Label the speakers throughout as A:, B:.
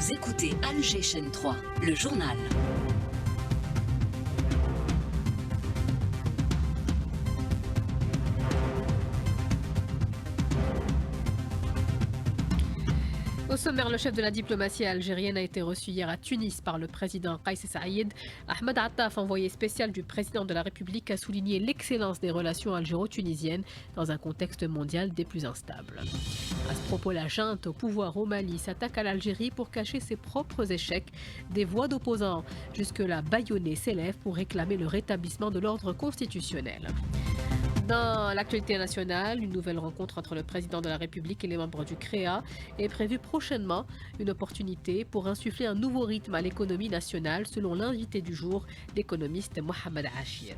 A: Vous écoutez Alger Chaîne 3, le journal.
B: Au sommaire, le chef de la diplomatie algérienne a été reçu hier à Tunis par le président Kais Saïed. Ahmed Attaf, envoyé spécial du président de la République, a souligné l'excellence des relations algéro-tunisiennes dans un contexte mondial des plus instables. À ce propos, la junte au pouvoir au Mali s'attaque à l'Algérie pour cacher ses propres échecs. Des voix d'opposants jusque-là bâillonnées s'élèvent pour réclamer le rétablissement de l'ordre constitutionnel. Dans l'actualité nationale, une nouvelle rencontre entre le président de la République et les membres du CREA est prévue prochainement. Une opportunité pour insuffler un nouveau rythme à l'économie nationale, selon l'invité du jour, l'économiste Mohamed Achir.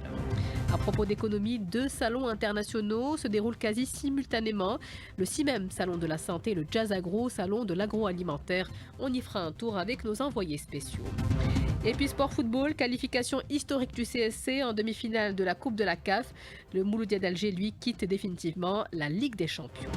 B: À propos d'économie, 2 salons internationaux se déroulent quasi simultanément. Le CIMEM, salon de la santé, et le Jazz Agro, salon de l'agroalimentaire. On y fera un tour avec nos envoyés spéciaux. Et puis sport football, qualification historique du CSC en demi-finale de la Coupe de la CAF. Le Mouloudia d'Alger, lui, quitte définitivement la Ligue des Champions.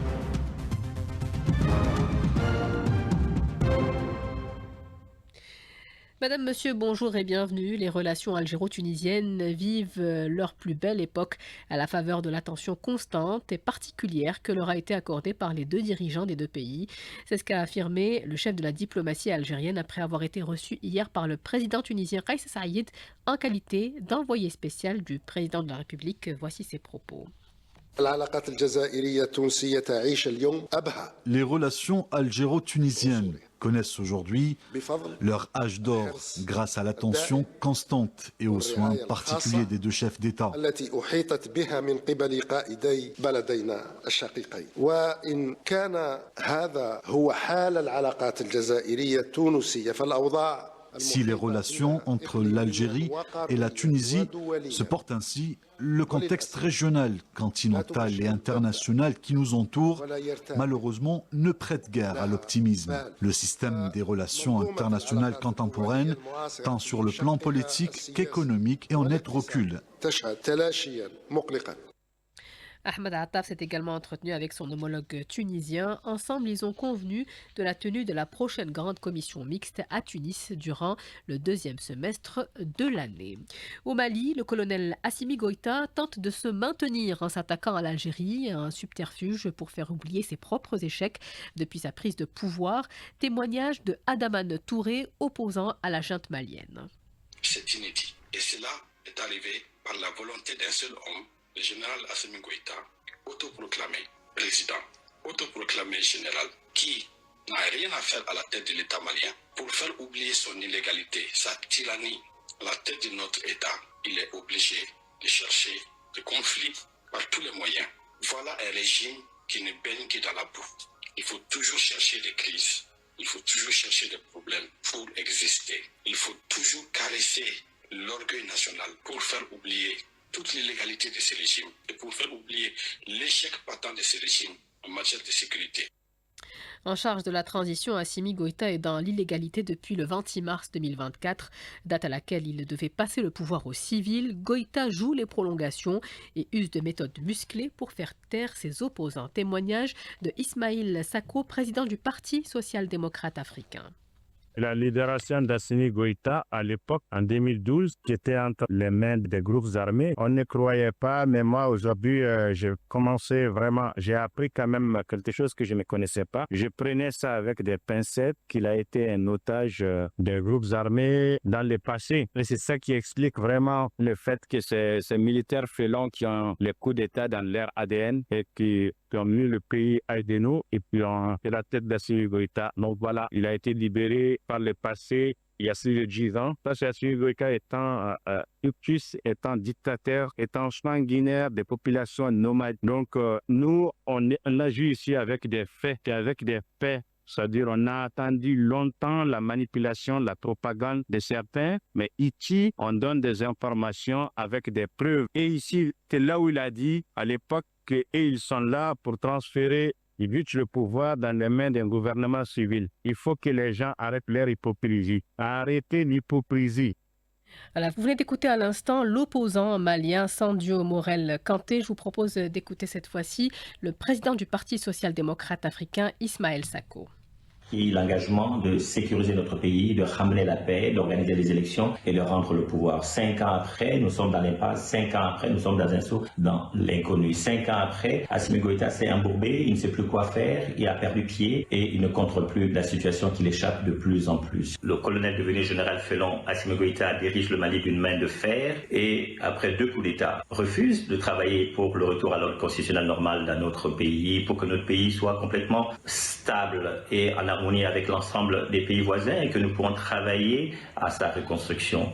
B: Madame, monsieur, bonjour et bienvenue. Les relations algéro-tunisiennes vivent leur plus belle époque à la faveur de l'attention constante et particulière que leur a été accordée par les 2 dirigeants des 2 pays. C'est ce qu'a affirmé le chef de la diplomatie algérienne après avoir été reçu hier par le président tunisien Kais Saïed en qualité d'envoyé spécial du président de la République. Voici ses propos.
C: Les relations algéro-tunisiennes connaissent aujourd'hui leur âge d'or grâce à l'attention constante et aux soins particuliers des 2 chefs d'État. Si les relations entre l'Algérie et la Tunisie se portent ainsi, le contexte régional, continental et international qui nous entoure, malheureusement, ne prête guère à l'optimisme. Le système des relations internationales contemporaines, tant sur le plan politique qu'économique, est en net recul.
B: Ahmed Attaf s'est également entretenu avec son homologue tunisien. Ensemble, ils ont convenu de la tenue de la prochaine grande commission mixte à Tunis durant le 2e semestre de l'année. Au Mali, le colonel Assimi Goïta tente de se maintenir en s'attaquant à l'Algérie, un subterfuge pour faire oublier ses propres échecs depuis sa prise de pouvoir. Témoignage de Adaman Touré, opposant à la junte malienne.
D: C'est inédit et cela est arrivé par la volonté d'un seul homme, le général Assimi Goïta, autoproclamé président, autoproclamé général, qui n'a rien à faire à la tête de l'État malien pour faire oublier son illégalité, sa tyrannie à la tête de notre État. Il est obligé de chercher des conflits par tous les moyens. Voilà un régime qui ne baigne que dans la boue. Il faut toujours chercher des crises, il faut toujours chercher des problèmes pour exister. Il faut toujours caresser l'orgueil national pour faire oublier toute l'illégalité de ces régimes et pour faire oublier l'échec patent de ces régimes en matière de sécurité.
B: En charge de la transition, Assimi Goïta est dans l'illégalité depuis le 26 mars 2024, date à laquelle il devait passer le pouvoir aux civils. Goïta joue les prolongations et use de méthodes musclées pour faire taire ses opposants. Témoignage de Ismaïl Sako, président du Parti social-démocrate africain.
E: La libération d'Assimi Goïta, à l'époque, en 2012, qui était entre les mains des groupes armés, on ne croyait pas, mais moi, aujourd'hui, j'ai commencé vraiment, j'ai appris quand même quelque chose que je ne connaissais pas. Je prenais ça avec des pincettes, qu'il a été un otage des groupes armés dans le passé. Et c'est ça qui explique vraiment le fait que ces militaires félons qui ont les coups d'État dans leur ADN et qui ont mis le pays à genoux et puis ont fait la tête d'Assimi Goïta. Donc voilà, il a été libéré par le passé il y a 10 ans. Parce qu'Assimi Goïta étant Uctus, étant dictateur, étant sanguinaire des populations nomades. Donc nous, on a joué ici avec des faits et avec des faits. C'est-à-dire, on a attendu longtemps la manipulation, la propagande de certains, mais ici, on donne des informations avec des preuves. Et ici, c'est là où il a dit, à l'époque, qu'ils sont là pour transférer le pouvoir dans les mains d'un gouvernement civil. Il faut que les gens arrêtent leur hypocrisie. Arrêtez l'hypocrisie.
B: Voilà, vous venez d'écouter à l'instant l'opposant malien Sandio Morel Kanté. Je vous propose d'écouter cette fois-ci le président du Parti social-démocrate africain, Ismaël Sako.
F: l'engagement de sécuriser notre pays, de ramener la paix, d'organiser les élections et de rendre le pouvoir. 5 ans après, nous sommes dans l'impasse. 5 ans après, nous sommes dans un saut dans l'inconnu. 5 ans après, Assimi Goïta s'est embourbé, il ne sait plus quoi faire, il a perdu pied et il ne contrôle plus la situation qui l'échappe de plus en plus. Le colonel devenu général Félon, Assimi Goïta, dirige le Mali d'une main de fer et après 2 coups d'État, refuse de travailler pour le retour à l'ordre constitutionnel normal dans notre pays, pour que notre pays soit complètement stable et en harmonie avec l'ensemble des pays voisins et que nous pourrons travailler à sa reconstruction.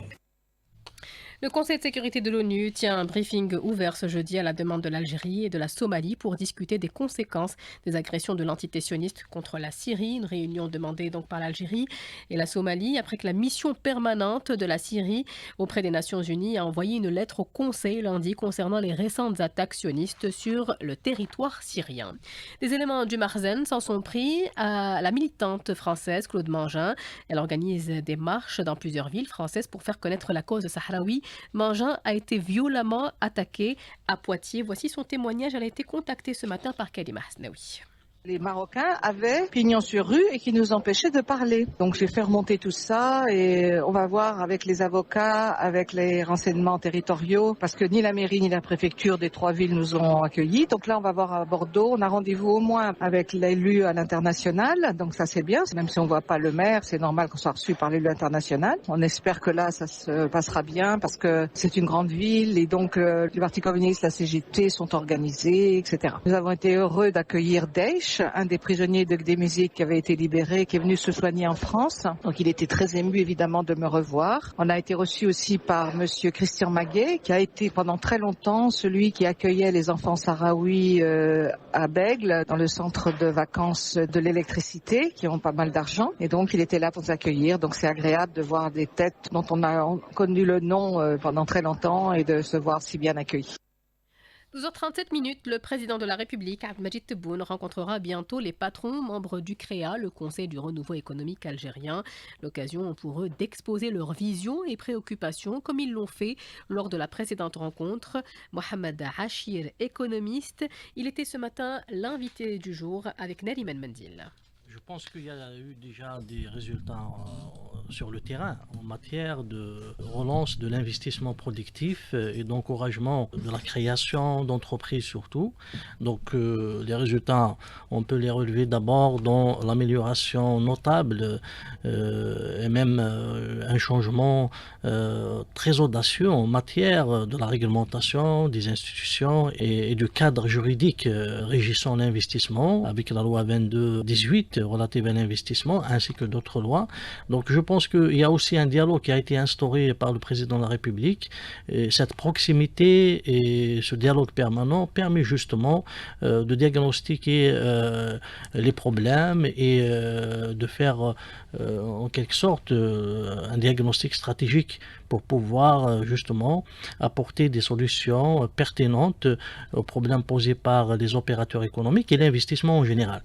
B: Le Conseil de sécurité de l'ONU tient un briefing ouvert ce jeudi à la demande de l'Algérie et de la Somalie pour discuter des conséquences des agressions de l'entité sioniste contre la Syrie. Une réunion demandée donc par l'Algérie et la Somalie après que la mission permanente de la Syrie auprès des Nations Unies a envoyé une lettre au Conseil lundi concernant les récentes attaques sionistes sur le territoire syrien. Des éléments du Marzen s'en sont pris à la militante française Claude Mangin. Elle organise des marches dans plusieurs villes françaises pour faire connaître la cause sahraoui. Mangin a été violemment attaquée à Poitiers. Voici son témoignage. Elle a été contactée ce matin par Kalima Hasnaoui.
G: Les Marocains avaient pignon sur rue et qui nous empêchaient de parler. Donc j'ai fait remonter tout ça et on va voir avec les avocats, avec les renseignements territoriaux, parce que ni la mairie ni la préfecture des 3 villes nous ont accueillis. Donc là on va voir à Bordeaux, on a rendez-vous au moins avec l'élu à l'international, donc ça c'est bien, même si on ne voit pas le maire, c'est normal qu'on soit reçu par l'élu international. On espère que là ça se passera bien parce que c'est une grande ville et donc le Parti communiste, la CGT sont organisés, etc. Nous avons été heureux d'accueillir Daesh, un des prisonniers de Gdemezig qui avait été libéré, qui est venu se soigner en France. Donc il était très ému évidemment de me revoir. On a été reçu aussi par monsieur Christian Maguet, qui a été pendant très longtemps celui qui accueillait les enfants sahraouis à Bègle, dans le centre de vacances de l'électricité, qui ont pas mal d'argent. Et donc il était là pour nous accueillir. Donc c'est agréable de voir des têtes dont on a connu le nom pendant très longtemps et de se voir si bien accueillis.
B: 12h37, le président de la République, Abdelmadjid Tebboune, rencontrera bientôt les patrons membres du CREA, le Conseil du renouveau économique algérien. L'occasion pour eux d'exposer leurs visions et préoccupations, comme ils l'ont fait lors de la précédente rencontre. Mohamed Hachir, économiste, il était ce matin l'invité du jour avec Nariman Mendil.
H: Je pense qu'il y a eu déjà des résultats sur le terrain en matière de relance de l'investissement productif et d'encouragement de la création d'entreprises surtout. Donc les résultats, on peut les relever d'abord dans l'amélioration notable et même un changement très audacieux en matière de la réglementation des institutions et du cadre juridique régissant l'investissement avec la loi 22-18 relative à l'investissement ainsi que d'autres lois. Donc je pense qu'il y a aussi un dialogue qui a été instauré par le président de la République. Et cette proximité et ce dialogue permanent permet justement de diagnostiquer les problèmes et de faire en quelque sorte un diagnostic stratégique pour pouvoir justement apporter des solutions pertinentes aux problèmes posés par les opérateurs économiques et l'investissement en général.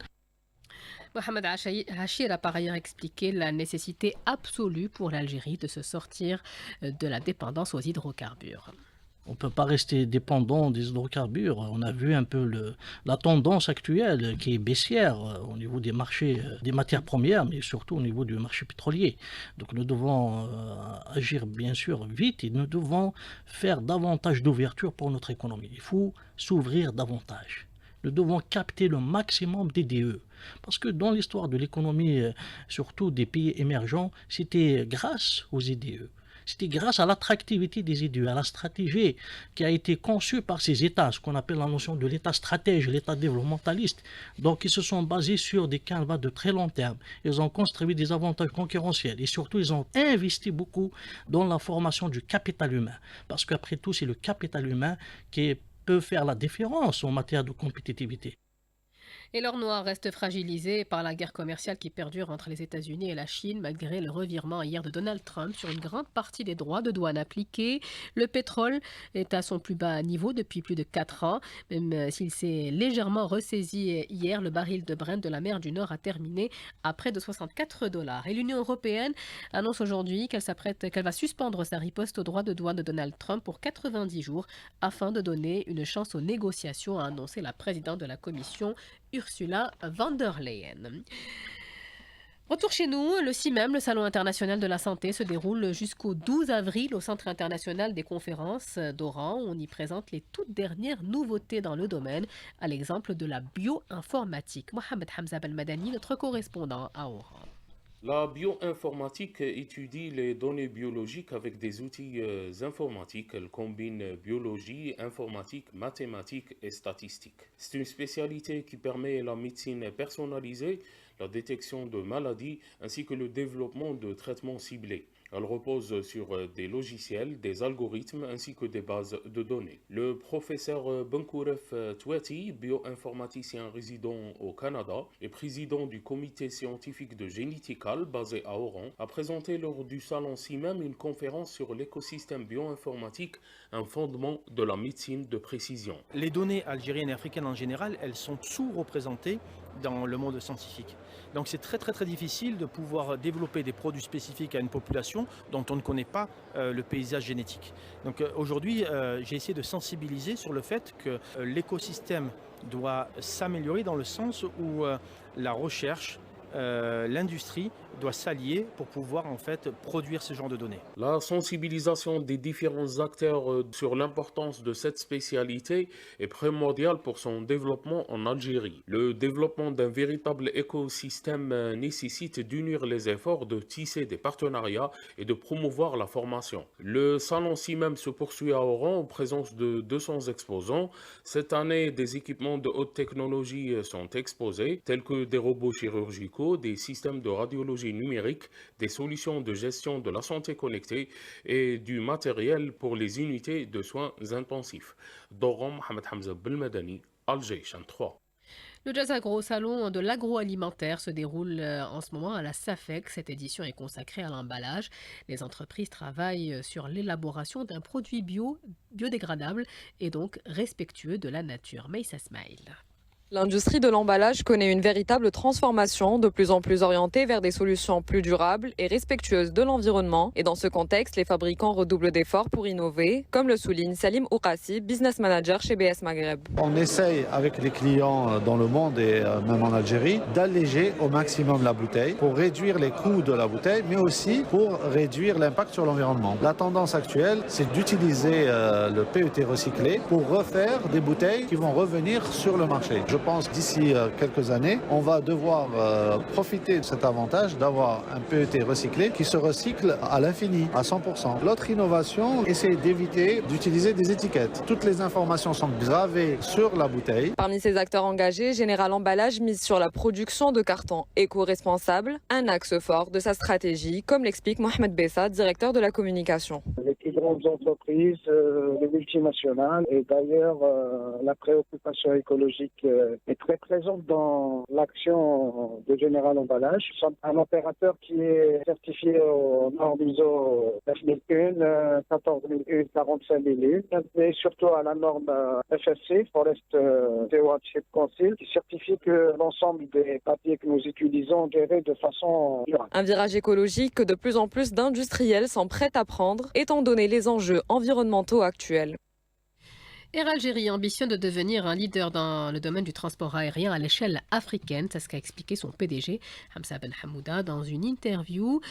B: Mohamed Hachir a par ailleurs expliqué la nécessité absolue pour l'Algérie de se sortir de la dépendance aux hydrocarbures.
H: On ne peut pas rester dépendant des hydrocarbures. On a vu un peu la tendance actuelle qui est baissière au niveau des marchés des matières premières, mais surtout au niveau du marché pétrolier. Donc nous devons agir bien sûr vite et nous devons faire davantage d'ouverture pour notre économie. Il faut s'ouvrir davantage. Nous devons capter le maximum des DE. Parce que dans l'histoire de l'économie, surtout des pays émergents, c'était grâce aux IDE. C'était grâce à l'attractivité des IDE, à la stratégie qui a été conçue par ces États, ce qu'on appelle la notion de l'État stratège, l'État développementaliste. Donc ils se sont basés sur des canevas de très long terme. Ils ont construit des avantages concurrentiels et surtout ils ont investi beaucoup dans la formation du capital humain. Parce qu'après tout, c'est le capital humain qui peut faire la différence en matière de compétitivité.
B: Et l'or noir reste fragilisé par la guerre commerciale qui perdure entre les États-Unis et la Chine malgré le revirement hier de Donald Trump sur une grande partie des droits de douane appliqués. Le pétrole est à son plus bas niveau depuis plus de 4 ans. Même s'il s'est légèrement ressaisi hier, le baril de Brent de la mer du Nord a terminé à près de $64. Et l'Union européenne annonce aujourd'hui qu'elle va suspendre sa riposte aux droits de douane de Donald Trump pour 90 jours afin de donner une chance aux négociations, a annoncé la présidente de la Commission, Ursula von der Leyen. Retour chez nous, le CIMEM, le Salon international de la santé, se déroule jusqu'au 12 avril au Centre international des conférences d'Oran. On y présente les toutes dernières nouveautés dans le domaine, à l'exemple de la bioinformatique. Mohamed Hamza Belmadani, notre correspondant à Oran.
I: La bioinformatique étudie les données biologiques avec des outils informatiques. Elle combine biologie, informatique, mathématiques et statistiques. C'est une spécialité qui permet la médecine personnalisée, la détection de maladies ainsi que le développement de traitements ciblés. Elle repose sur des logiciels, des algorithmes ainsi que des bases de données. Le professeur Benkouref Touati, bioinformaticien résident au Canada et président du comité scientifique de Génétical basé à Oran, a présenté lors du salon CIMEM une conférence sur l'écosystème bioinformatique, un fondement de la médecine de précision.
J: Les données algériennes et africaines en général, elles sont sous-représentées dans le monde scientifique. Donc c'est très difficile de pouvoir développer des produits spécifiques à une population dont on ne connaît pas le paysage génétique. Donc aujourd'hui, j'ai essayé de sensibiliser sur le fait que l'écosystème doit s'améliorer dans le sens où la recherche, l'industrie doit s'allier pour pouvoir en fait produire ce genre de données.
I: La sensibilisation des différents acteurs sur l'importance de cette spécialité est primordiale pour son développement en Algérie. Le développement d'un véritable écosystème nécessite d'unir les efforts, de tisser des partenariats et de promouvoir la formation. Le salon CIMEM se poursuit à Oran en présence de 200 exposants. Cette année, des équipements de haute technologie sont exposés, tels que des robots chirurgicaux, des systèmes de radiologie numérique, des solutions de gestion de la santé connectée et du matériel pour les unités de soins intensifs. D'Oran, Mohamed Hamza Belmadani, Alger, Chaîne 3.
B: Le Jazz Agro, salon de l'agroalimentaire, se déroule en ce moment à la SAFEC. Cette édition est consacrée à l'emballage. Les entreprises travaillent sur l'élaboration d'un produit biodégradable et donc respectueux de la nature. Meissa Smail.
K: L'industrie de l'emballage connaît une véritable transformation, de plus en plus orientée vers des solutions plus durables et respectueuses de l'environnement. Et dans ce contexte, les fabricants redoublent d'efforts pour innover, comme le souligne Salim Oukassi, business manager chez BS Maghreb.
L: On essaye avec les clients dans le monde et même en Algérie d'alléger au maximum la bouteille pour réduire les coûts de la bouteille, mais aussi pour réduire l'impact sur l'environnement. La tendance actuelle, c'est d'utiliser le PET recyclé pour refaire des bouteilles qui vont revenir sur le marché. Je pense d'ici quelques années, on va devoir profiter de cet avantage d'avoir un PET recyclé qui se recycle à l'infini, à 100%. L'autre innovation, c'est d'éviter d'utiliser des étiquettes. Toutes les informations sont gravées sur la bouteille.
K: Parmi ces acteurs engagés, Général Emballage mise sur la production de cartons éco-responsables, un axe fort de sa stratégie, comme l'explique Mohamed Bessa, directeur de la communication.
M: Les plus grandes entreprises, les multinationales, et d'ailleurs la préoccupation écologique est très présente dans l'action de Général Emballage. Nous sommes un opérateur qui est certifié aux normes ISO 9001, 14001, 45001, mais surtout à la norme FSC, Forest Stewardship Council, qui certifie que l'ensemble des papiers que nous utilisons sont gérés de façon durable.
K: Un virage écologique que de plus en plus d'industriels sont prêts à prendre, étant donné les enjeux environnementaux actuels.
B: Air Algérie ambitionne de devenir un leader dans le domaine du transport aérien à l'échelle africaine. C'est ce qu'a expliqué son PDG, Hamza Ben Hamouda, dans une interview.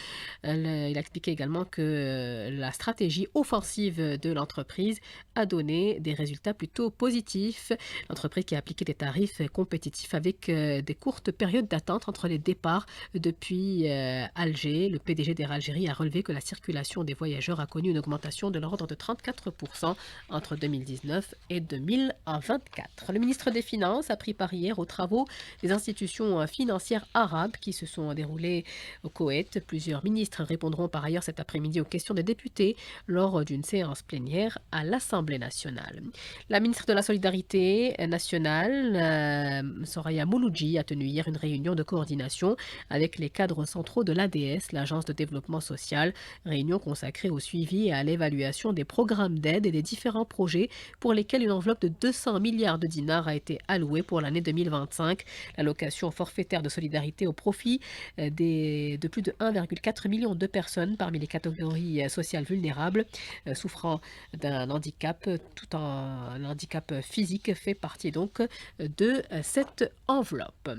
B: Il a expliqué également que la stratégie offensive de l'entreprise a donné des résultats plutôt positifs. L'entreprise qui a appliqué des tarifs compétitifs avec des courtes périodes d'attente entre les départs depuis Alger. Le PDG d'Air Algérie a relevé que la circulation des voyageurs a connu une augmentation de l'ordre de 34% entre 2019 et 2024. Le ministre des Finances a pris part hier aux travaux des institutions financières arabes qui se sont déroulés au Koweït. Plusieurs ministres répondront par ailleurs cet après-midi aux questions des députés lors d'une séance plénière à l'Assemblée nationale. La ministre de la Solidarité nationale, Soraya Mouloudji, a tenu hier une réunion de coordination avec les cadres centraux de l'ADS, l'Agence de développement social, réunion consacrée au suivi et à l'évaluation des programmes d'aide et des différents projets pour lesquels laquelle une enveloppe de 200 milliards de dinars a été allouée pour l'année 2025. L'allocation forfaitaire de solidarité au profit de plus de 1,4 million de personnes parmi les catégories sociales vulnérables souffrant d'un handicap, tout un handicap physique fait partie donc de cette enveloppe.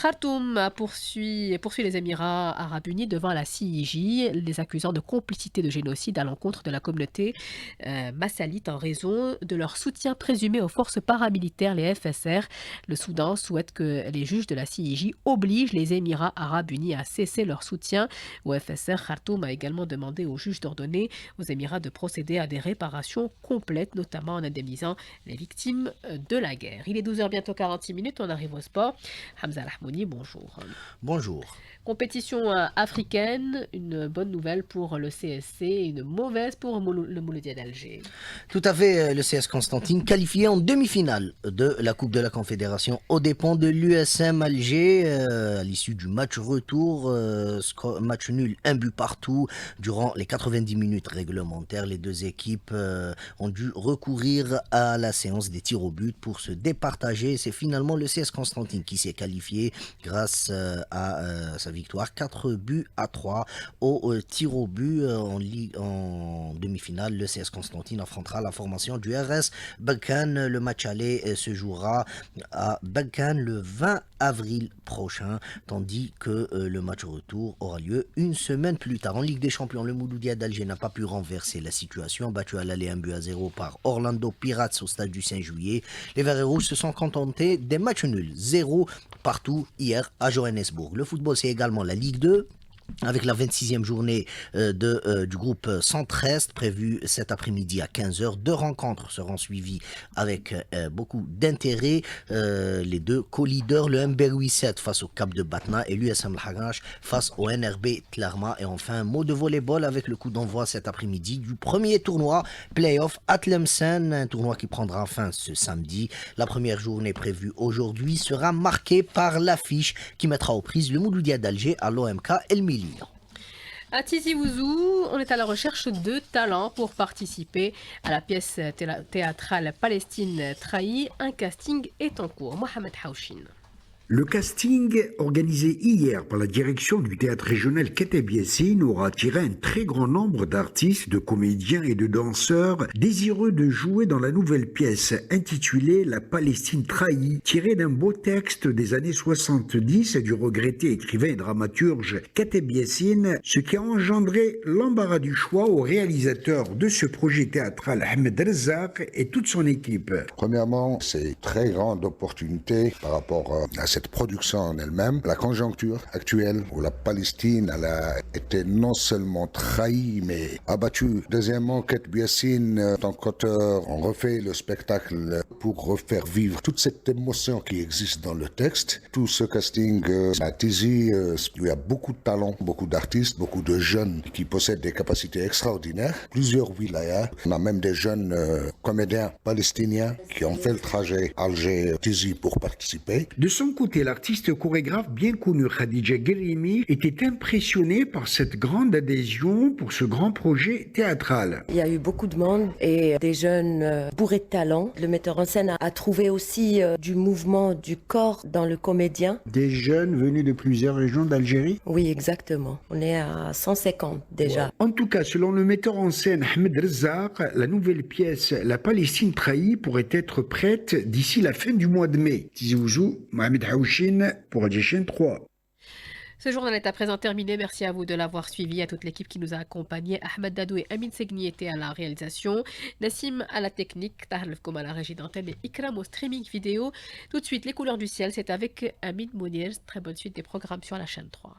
B: Khartoum poursuit les Émirats arabes unis devant la CIJ, les accusant de complicité de génocide à l'encontre de la communauté massalite en raison de leur soutien présumé aux forces paramilitaires, les FSR. Le Soudan souhaite que les juges de la CIJ obligent les Émirats arabes unis à cesser leur soutien aux FSR. Khartoum a également demandé aux juges d'ordonner aux Émirats de procéder à des réparations complètes, notamment en indemnisant les victimes de la guerre. Il est 12h bientôt 46 minutes, on arrive au sport. Hamza Lahmouni, bonjour.
N: Bonjour.
B: Compétition africaine, une bonne nouvelle pour le CSC et une mauvaise pour le Mouloudia d'Alger.
N: Tout à fait, le CS Constantine qualifié en demi-finale de la Coupe de la Confédération aux dépens de l'USM Alger à l'issue du match retour, match nul, un but partout. Durant les 90 minutes réglementaires, les deux équipes ont dû recourir à la séance des tirs au but pour se départager. C'est finalement le CS Constantine qui s'est qualifié grâce à sa victoire 4-3 au tir au but en demi-finale. Le CS Constantine affrontera la formation du RS Berkane. Le match aller se jouera à Berkane le 20 avril prochain, tandis que le match retour aura lieu une semaine plus tard. En Ligue des Champions, le Mouloudia d'Alger n'a pas pu renverser la situation, battu à l'aller 1-0 par Orlando Pirates au stade du 5 juillet. Les Verts et Rouges se sont contentés des matchs nuls, 0 partout hier à Johannesburg. Le football, c'est également la Ligue 2. Avec la 26e journée du groupe Centre-Est prévue cet après-midi à 15h. Deux rencontres seront suivies avec beaucoup d'intérêt. Les deux co-leaders, le Mberwi 7 face au Cap de Batna et l'USM Al-Harash face au NRB Tlarma. Et enfin, un mot de volleyball avec le coup d'envoi cet après-midi du premier tournoi Playoff à Tlemcen, un tournoi qui prendra fin ce samedi. La première journée prévue aujourd'hui sera marquée par l'affiche qui mettra aux prises le Mouloudia d'Alger à l'OMK El-Mili.
B: À Tizi Ouzou, on est à la recherche de talents pour participer à la pièce théâtrale Palestine trahie. Un casting est en cours. Mohamed Haouchin.
O: Le casting, organisé hier par la direction du théâtre régional Kateb Yassine, aura attiré un très grand nombre d'artistes, de comédiens et de danseurs désireux de jouer dans la nouvelle pièce intitulée La Palestine trahie, tirée d'un beau texte des années 70 du regretté écrivain et dramaturge Kateb Yassine, ce qui a engendré l'embarras du choix au réalisateur de ce projet théâtral Ahmed Rezzaq et toute son équipe.
P: Premièrement, c'est une très grande opportunité par rapport à cette production en elle-même, la conjoncture actuelle où la Palestine elle a été non seulement trahie mais abattue. Deuxièmement, Kateb Yassine, en tant qu'auteur, on refait le spectacle pour refaire vivre toute cette émotion qui existe dans le texte. Tout ce casting à Tizi, il y a beaucoup de talents, beaucoup d'artistes, beaucoup de jeunes qui possèdent des capacités extraordinaires. Plusieurs wilayas, on a même des jeunes comédiens palestiniens qui ont fait le trajet Alger-Tizi pour participer.
O: De son côté, l'artiste chorégraphe bien connu Khadija Guerimi était impressionné par cette grande adhésion pour ce grand projet théâtral.
Q: Il y a eu beaucoup de monde et des jeunes bourrés de talent. Le metteur en scène a trouvé aussi du mouvement du corps dans le comédien.
O: Des jeunes venus de plusieurs régions d'Algérie?
Q: Oui, exactement. On est à 150 déjà.
O: Ouais. En tout cas, selon le metteur en scène Ahmed Rezzaq, la nouvelle pièce La Palestine trahie pourrait être prête d'ici la fin du mois de mai. Tizi Ouzou, Mohamed Haouchin pour Adjachin 3.
B: Ce journal est à présent terminé. Merci à vous de l'avoir suivi, à toute l'équipe qui nous a accompagnés. Ahmed Dadou et Amin Segni étaient à la réalisation, Nassim à la technique, Tahal Fkoum à la régie d'antenne et Ikram au streaming vidéo. Tout de suite, les couleurs du ciel, c'est avec Amin Mounir. Très bonne suite des programmes sur la chaîne 3.